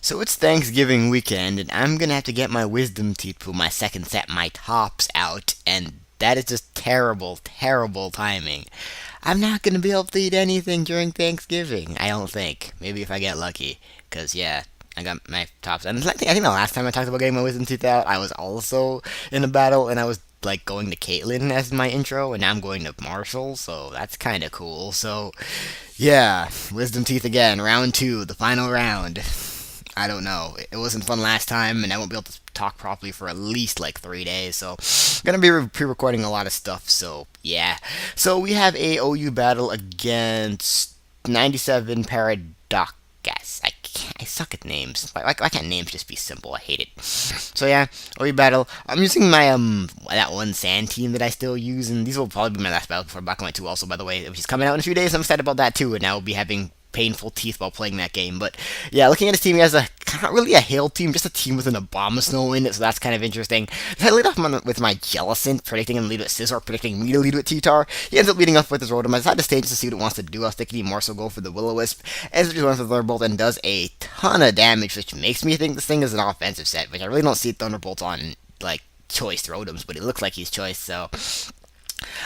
So it's Thanksgiving weekend, and I'm gonna have to get my wisdom teeth pull my second set, my tops out, and that is just terrible, terrible timing. I'm not gonna be able to eat anything during Thanksgiving, I don't think. Maybe if I get lucky, cause yeah, I got my tops. And I think the last time I talked about getting my wisdom teeth out, I was also in a battle, and I was like going to Caitlyn as my intro, and now I'm going to Marshall, so that's kind of cool. So yeah, wisdom teeth again, round two, the final round. I don't know. It wasn't fun last time, and I won't be able to talk properly for at least like 3 days. So, gonna be pre-recording a lot of stuff. So, yeah. So we have a OU battle against 97pedrocas. I suck at names. Why can't names just be simple? I hate it. So yeah, OU battle. I'm using my that one sand team that I still use, and these will probably be my last battle before Black and White 2 also, by the way, which is coming out in a few days. I'm excited about that too, and I will be having painful teeth while playing that game. But yeah, looking at his team, he has a not really a hail team, just a team with an Abomasnow in it, so that's kind of interesting. If I lead off with my Jellicent, predicting him to lead with Scizor, predicting me to lead with T-Tar, he ends up leading off with his Rotom. I decided to stay just to see what it wants to do. I was thinking he more so go for the Will-O-Wisp, ends up just going for the Thunderbolt and does a ton of damage, which makes me think this thing is an offensive set, which I really don't see Thunderbolts on, like, choice Rotoms, but it looks like he's choice, so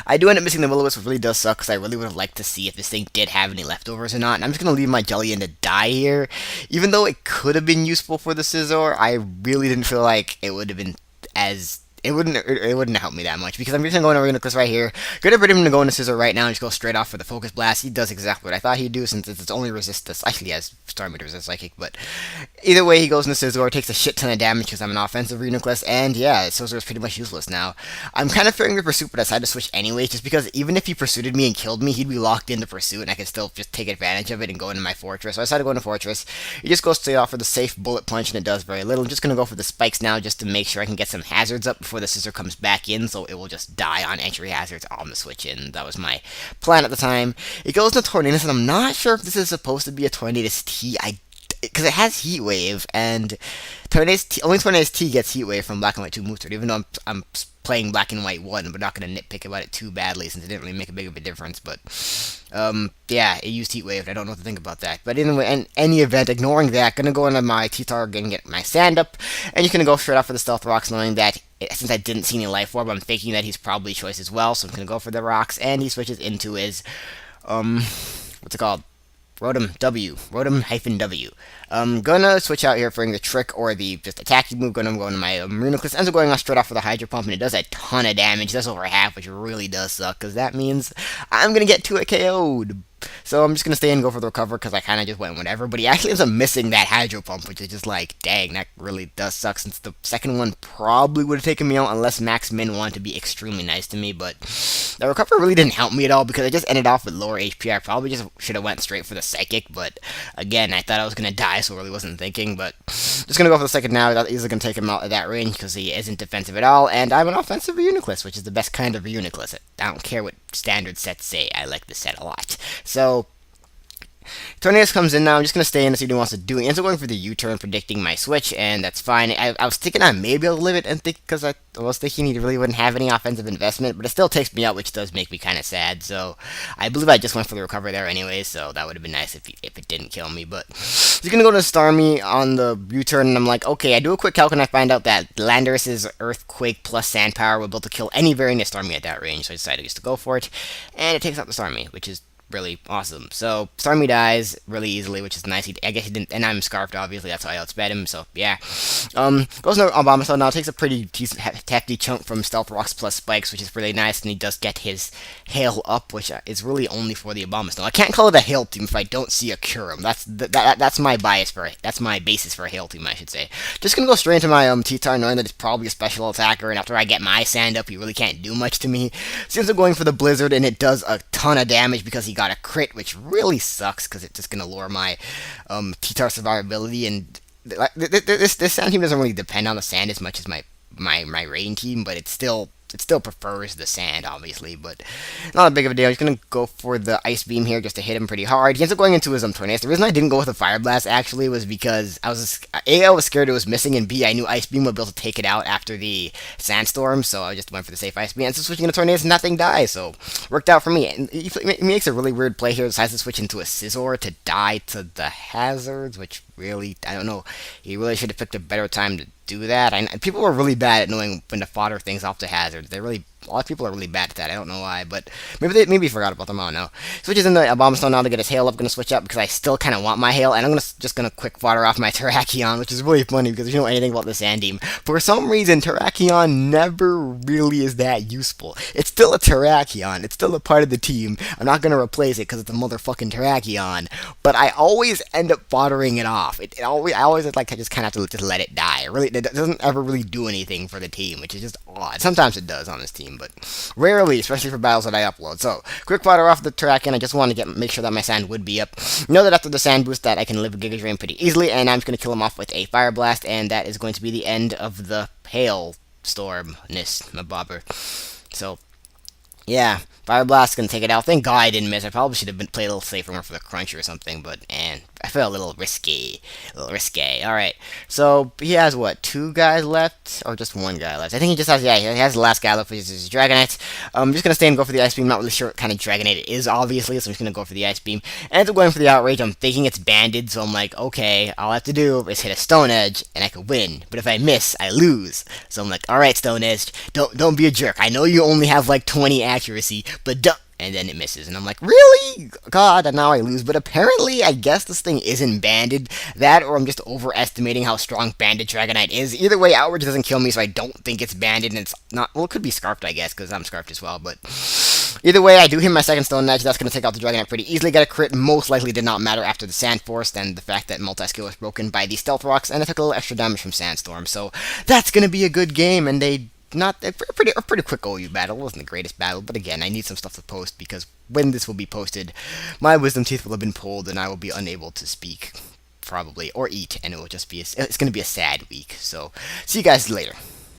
I do end up missing the Will-O-Wisp, which really does suck, because I really would have liked to see if this thing did have any leftovers or not. And I'm just going to leave my Jelly to die here. Even though it could have been useful for the Scizor, I really didn't feel like it would have been as... It wouldn't help me that much, because I'm just going to go into Reuniclus right here. Gonna predict him to go into Scizor right now and just go straight off for the Focus Blast. He does exactly what I thought he'd do, since it's only resist this. Actually, he has Starmie to resist Psychic, but either way, he goes into Scizor, takes a shit ton of damage because I'm an offensive Reuniclus, and yeah, Scizor is pretty much useless now. I'm kind of fearing the Pursuit, but I decided to switch anyway, just because even if he pursued me and killed me, he'd be locked into Pursuit, and I could still just take advantage of it and go into my Fortress. So I decided to go into Fortress. He just goes straight off for the safe Bullet Punch, and it does very little. I'm just going to go for the Spikes now, just to make sure I can get some hazards up before the Scizor comes back in, so it will just die on entry hazards on the switch in. That was my plan at the time. It goes into Tornadus, and I'm not sure if this is supposed to be a Tornadus T. Because it has Heat Wave, and only Tornadus T gets Heat Wave from Black and White 2 Move Sword, even though I'm playing Black and White 1, but not going to nitpick about it too badly, since it didn't really make a big of a difference. But yeah, it used Heat Wave, and I don't know what to think about that. But anyway, in any event, ignoring that, gonna go into my T-Tar and get my Sand up, and just gonna go straight off for the Stealth Rocks, knowing that since I didn't see any Life Orb, I'm thinking that he's probably choice as well, so I'm gonna go for the Rocks, and he switches into his, what's it called? Rotom-W. Gonna switch out here for the Trick or the just attacking move. Gonna go into my Reuniclus. Ends up going off straight off for the Hydro Pump, and it does a ton of damage. That's over half, which really does suck, because that means I'm gonna get 2 KO'd. So I'm just going to stay and go for the recover, because I kind of just went whatever. But he actually ends up missing that Hydro Pump, which is just like, dang, that really does suck, since the second one probably would have taken me out unless Max Min wanted to be extremely nice to me. But the recover really didn't help me at all, because I just ended off with lower HP. I probably just should have went straight for the Psychic, but again, I thought I was going to die, so I really wasn't thinking. But just going to go for the Psychic now. That easily going to take him out at that range, because he isn't defensive at all. And I'm an offensive Reuniclus, which is the best kind of Reuniclus. I don't care what standard sets say. I like this set a lot. So Tornadus comes in now. I'm just going to stay in to see what he wants to do. He ends up going for the U-turn, predicting my switch, and that's fine. I was thinking I may be able to live it, and because I was thinking he really wouldn't have any offensive investment, but it still takes me out, which does make me kind of sad. So I believe I just went for the recovery there anyway, so that would have been nice if it didn't kill me. But he's going to go to Starmie on the U-turn, and I'm like, okay, I do a quick calc, and I find out that Landorus's Earthquake plus Sand Power will be able to kill any variant of Starmie at that range, so I decided just to go for it, and it takes out the Starmie, which is really awesome. So Starmie dies really easily, which is nice. I guess he didn't, and I'm Scarfed, obviously. That's how I outsped him. So yeah, goes to Abomasnow now. Takes a pretty decent hefty chunk from Stealth Rocks plus Spikes, which is really nice. And he does get his Hail up, which is really only for the Abomasnow. I can't call it a Hail team if I don't see a Curum. That's my bias for it. That's my basis for a Hail team, I should say. Just gonna go straight into my T-Tar, knowing that it's probably a special attacker. And after I get my Sand up, he really can't do much to me. Seems I'm going for the Blizzard, and it does a ton of damage because he got a crit, which really sucks because it's just gonna lower my T-Tar survivability. And this Sand team doesn't really depend on the Sand as much as my Rain team, but it still prefers the Sand, obviously, but not a big of a deal. He's gonna go for the Ice Beam here just to hit him pretty hard. He ends up going into his Tornadus. The reason I didn't go with the Fire Blast actually was because I was scared it was missing, and B, I knew Ice Beam would be able to take it out after the Sandstorm, so I just went for the safe Ice Beam. And so switching into Tornadus, nothing dies, so worked out for me. And he makes a really weird play here, decides to switch into a Scizor to die to the hazards, which really, I don't know. He really should have picked a better time to do that. People are really bad at knowing when to fodder things off to hazard. A lot of people are really bad at that. I don't know why, but maybe he forgot about them. I don't know. Switches into Abomasnow now to get his hail up. Gonna switch up because I still kind of want my hail, and I'm just gonna quick fodder off my Terrakion, which is really funny because if you know anything about the Sandeem, for some reason Terrakion never really is that useful. It's still a Terrakion. It's still a part of the team. I'm not gonna replace it because it's a motherfucking Terrakion, but I always end up foddering it off. I always like I just kind of have to just let it die. It doesn't ever really do anything for the team, which is just odd. Sometimes it does on this team, but rarely, especially for battles that I upload. So, quick fodder off the Terrakion. I just want to make sure that my sand would be up. Know that after the sand boost that I can live a Giga Drain pretty easily, and I'm just going to kill him off with a Fire Blast, and that is going to be the end of the Hail Stormness, my bobber. So, yeah, Fire Blast can take it out. Thank God I didn't miss. I probably should have played a little safer more for the crunch or something, but man, I felt a little risky. Alright, so he has what, 2 guys left? Or just 1 guy left? I think he just has, yeah, he has the last guy left, which is his Dragonite. I'm just gonna stay and go for the Ice Beam. Not really sure what kind of Dragonite it is, obviously, so I'm just gonna go for the Ice Beam. And I'm going for the Outrage. I'm thinking it's banded, so I'm like, okay, all I have to do is hit a Stone Edge, and I could win. But if I miss, I lose. So I'm like, alright, Stone Edge, don't be a jerk. I know you only have like 20 accuracy, but don't. And then it misses, and I'm like, really? God, and now I lose. But apparently, I guess this thing isn't banded. That, or I'm just overestimating how strong banded Dragonite is. Either way, Outrage doesn't kill me, so I don't think it's banded, and it's not, well, it could be Scarfed, I guess, because I'm Scarfed as well, but either way, I do hit my second Stone Edge. That's going to take out the Dragonite pretty easily. Get a crit, most likely did not matter after the Sand Force, and the fact that Multi-Skill was broken by the Stealth Rocks, and I took a little extra damage from Sandstorm, so that's going to be a good game, and not a pretty quick OU battle. It wasn't the greatest battle, but again, I need some stuff to post because when this will be posted, my wisdom teeth will have been pulled and I will be unable to speak, probably, or eat, and it will just be it's going to be a sad week. So, see you guys later.